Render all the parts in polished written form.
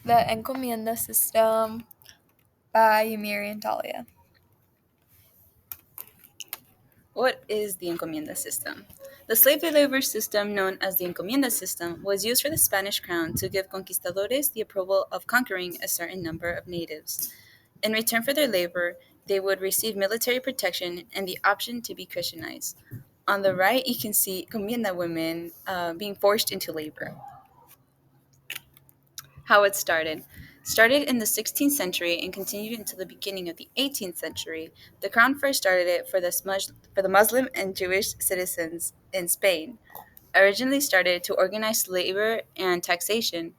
The Encomienda System by Yamiri and Talia. What is the Encomienda System? The slave labor system known as the Encomienda System was used for the Spanish crown to give conquistadores the approval of conquering a certain number of natives. In return for their labor, they would receive military protection and the option to be Christianized. On the right, you can see Encomienda women being forced into labor. How it started in the 16th century and continued until the beginning of the 18th century. The crown first started it for the Muslim and Jewish citizens in Spain. Originally started to organize labor and taxation,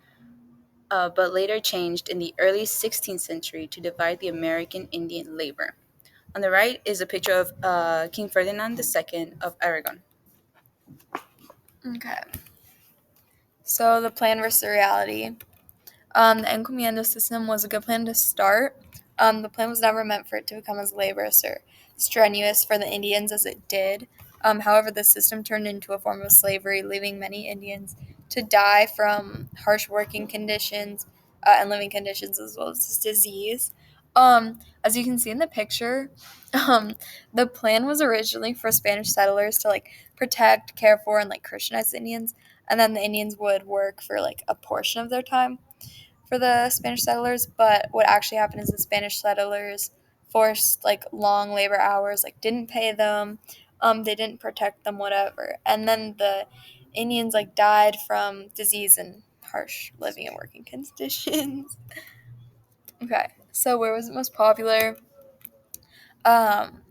but later changed in the early 16th century to divide the American Indian labor. On the right is a picture of King Ferdinand II of Aragon. Okay. So the plan versus reality. The Encomienda System was a good plan to start. The plan was never meant for it to become as laborious or strenuous for the Indians as it did. However, the system turned into a form of slavery, leaving many Indians to die from harsh working conditions and living conditions as well as disease. As you can see in the picture, um, the plan was originally for Spanish settlers to protect, care for, and Christianize the Indians, and then the Indians would work for a portion of their time for the Spanish settlers. But what actually happened is the Spanish settlers forced long labor hours, didn't pay them, they didn't protect them, whatever, and then the Indians died from disease and harsh living and working conditions. Okay, so where was it most popular?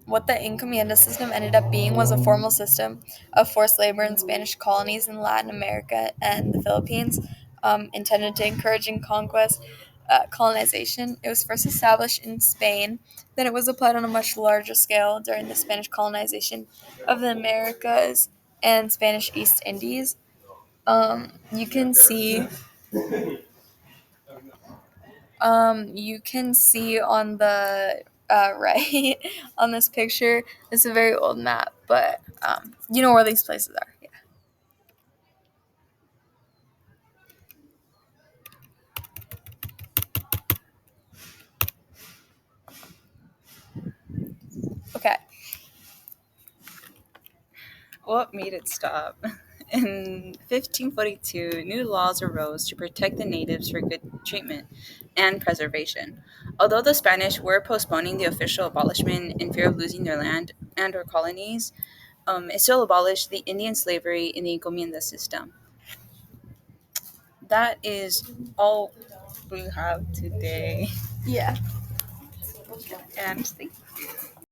What the Encomienda system ended up being was a formal system of forced labor in Spanish colonies in Latin America and the Philippines, intended to encourage and conquest colonization. It was first established in Spain, then it was applied on a much larger scale during the Spanish colonization of the Americas and Spanish East Indies. You can see you can see on the right on this picture. It's a very old map, but you know where these places are. Yeah. Okay. What made it stop? In 1542, new laws arose to protect the natives for good treatment and preservation. Although the Spanish were postponing the official abolishment in fear of losing their land and or colonies, it still abolished the Indian slavery in the Encomienda system. That is all we have today. Yeah. And thank you.